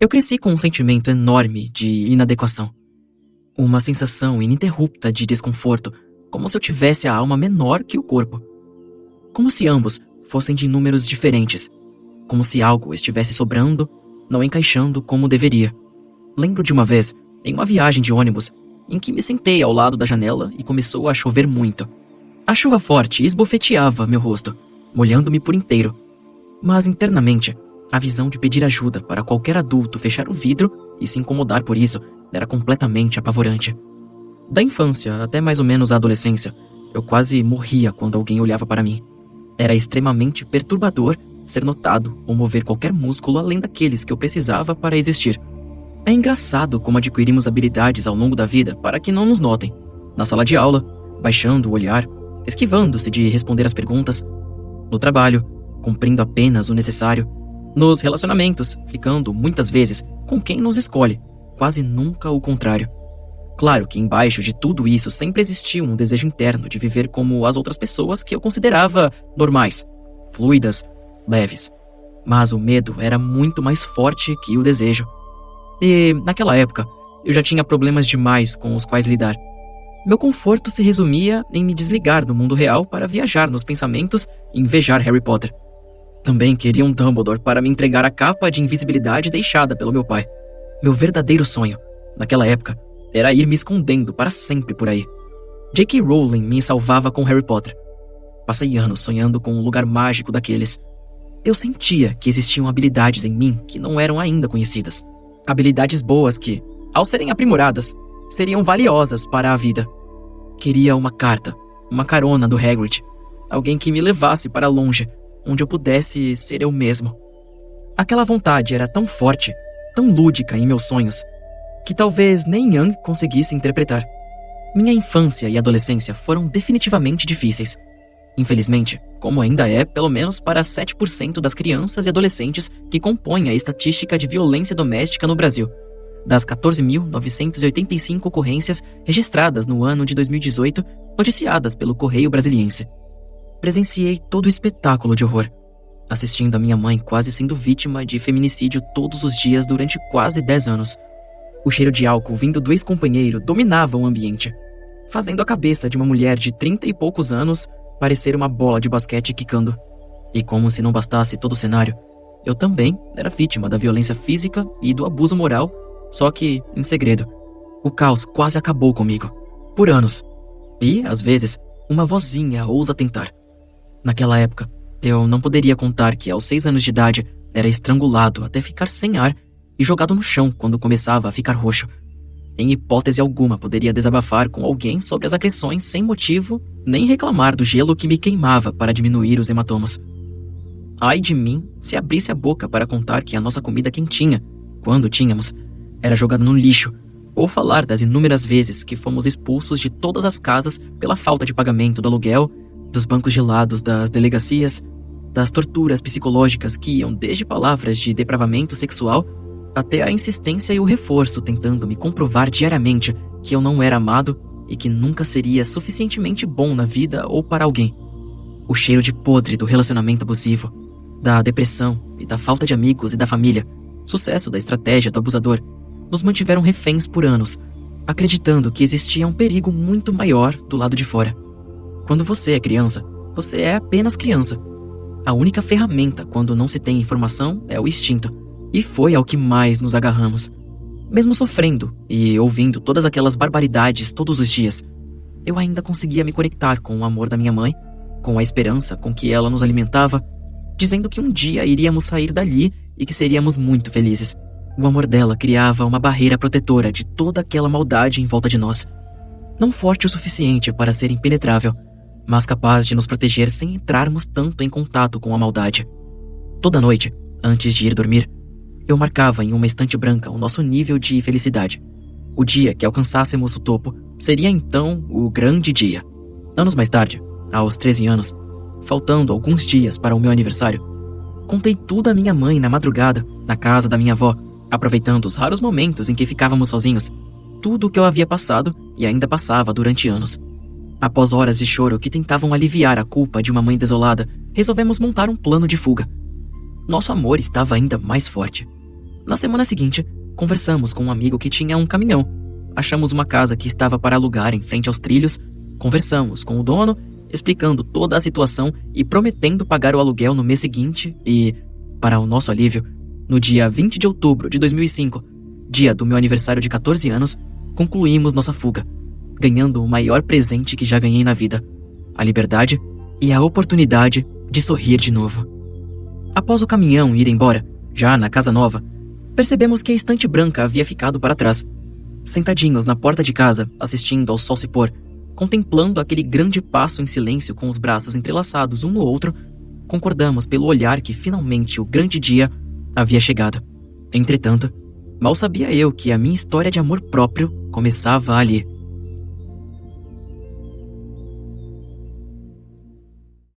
Eu cresci com um sentimento enorme de inadequação. Uma sensação ininterrupta de desconforto, como se eu tivesse a alma menor que o corpo. Como se ambos fossem de números diferentes. Como se algo estivesse sobrando, não encaixando como deveria. Lembro de uma vez, em uma viagem de ônibus, em que me sentei ao lado da janela e começou a chover muito. A chuva forte esbofeteava meu rosto, molhando-me por inteiro. Mas internamente, a visão de pedir ajuda para qualquer adulto fechar o vidro e se incomodar por isso era completamente apavorante. Da infância até mais ou menos a adolescência, eu quase morria quando alguém olhava para mim. Era extremamente perturbador ser notado ou mover qualquer músculo além daqueles que eu precisava para existir. É engraçado como adquirimos habilidades ao longo da vida para que não nos notem. Na sala de aula, baixando o olhar, esquivando-se de responder às perguntas. No trabalho, cumprindo apenas o necessário. Nos relacionamentos, ficando muitas vezes com quem nos escolhe, quase nunca o contrário. Claro que embaixo de tudo isso sempre existiu um desejo interno de viver como as outras pessoas que eu considerava normais, fluidas, leves. Mas o medo era muito mais forte que o desejo. E, naquela época, eu já tinha problemas demais com os quais lidar. Meu conforto se resumia em me desligar do mundo real para viajar nos pensamentos e invejar Harry Potter. Também queria um Dumbledore para me entregar a capa de invisibilidade deixada pelo meu pai. Meu verdadeiro sonho, naquela época, era ir me escondendo para sempre por aí. J.K. Rowling me salvava com Harry Potter. Passei anos sonhando com um lugar mágico daqueles. Eu sentia que existiam habilidades em mim que não eram ainda conhecidas. Habilidades boas que, ao serem aprimoradas, seriam valiosas para a vida. Queria uma carta, uma carona do Hagrid. Alguém que me levasse para longe, onde eu pudesse ser eu mesmo. Aquela vontade era tão forte, tão lúdica em meus sonhos, que talvez nem Young conseguisse interpretar. Minha infância e adolescência foram definitivamente difíceis. Infelizmente, como ainda é, pelo menos para 7% das crianças e adolescentes que compõem a estatística de violência doméstica no Brasil. Das 14.985 ocorrências registradas no ano de 2018, noticiadas pelo Correio Brasiliense. Presenciei todo o espetáculo de horror, assistindo a minha mãe quase sendo vítima de feminicídio todos os dias durante quase 10 anos. O cheiro de álcool vindo do ex-companheiro dominava o ambiente, fazendo a cabeça de uma mulher de 30 e poucos anos parecer uma bola de basquete quicando. E como se não bastasse todo o cenário, eu também era vítima da violência física e do abuso moral, só que em segredo. O caos quase acabou comigo, por anos. E, às vezes, uma vozinha ousa tentar. Naquela época, eu não poderia contar que aos 6 anos de idade era estrangulado até ficar sem ar e jogado no chão quando começava a ficar roxo. Em hipótese alguma poderia desabafar com alguém sobre as agressões sem motivo, nem reclamar do gelo que me queimava para diminuir os hematomas. Ai de mim se abrisse a boca para contar que a nossa comida quentinha, quando tínhamos, era jogada no lixo, ou falar das inúmeras vezes que fomos expulsos de todas as casas pela falta de pagamento do aluguel, dos bancos gelados das delegacias, das torturas psicológicas que iam desde palavras de depravamento sexual até a insistência e o reforço tentando me comprovar diariamente que eu não era amado e que nunca seria suficientemente bom na vida ou para alguém. O cheiro de podre do relacionamento abusivo, da depressão e da falta de amigos e da família, sucesso da estratégia do abusador, nos mantiveram reféns por anos, acreditando que existia um perigo muito maior do lado de fora. Quando você é criança, você é apenas criança. A única ferramenta quando não se tem informação é o instinto. E foi ao que mais nos agarramos. Mesmo sofrendo e ouvindo todas aquelas barbaridades todos os dias, eu ainda conseguia me conectar com o amor da minha mãe, com a esperança com que ela nos alimentava, dizendo que um dia iríamos sair dali e que seríamos muito felizes. O amor dela criava uma barreira protetora de toda aquela maldade em volta de nós. Não forte o suficiente para ser impenetrável, mas capaz de nos proteger sem entrarmos tanto em contato com a maldade. Toda noite, antes de ir dormir, eu marcava em uma estante branca o nosso nível de felicidade. O dia que alcançássemos o topo seria então o grande dia. Anos mais tarde, aos 13 anos, faltando alguns dias para o meu aniversário, contei tudo à minha mãe na madrugada, na casa da minha avó, aproveitando os raros momentos em que ficávamos sozinhos, tudo o que eu havia passado e ainda passava durante anos. Após horas de choro que tentavam aliviar a culpa de uma mãe desolada, resolvemos montar um plano de fuga. Nosso amor estava ainda mais forte. Na semana seguinte, conversamos com um amigo que tinha um caminhão. Achamos uma casa que estava para alugar em frente aos trilhos. Conversamos com o dono, explicando toda a situação e prometendo pagar o aluguel no mês seguinte e, para o nosso alívio, no dia 20 de outubro de 2005, dia do meu aniversário de 14 anos, concluímos nossa fuga, ganhando o maior presente que já ganhei na vida: a liberdade e a oportunidade de sorrir de novo. Após o caminhão ir embora, já na casa nova, percebemos que a estante branca havia ficado para trás. Sentadinhos na porta de casa, assistindo ao sol se pôr, contemplando aquele grande passo em silêncio com os braços entrelaçados um no outro, concordamos pelo olhar que finalmente o grande dia havia chegado. Entretanto, mal sabia eu que a minha história de amor próprio começava ali.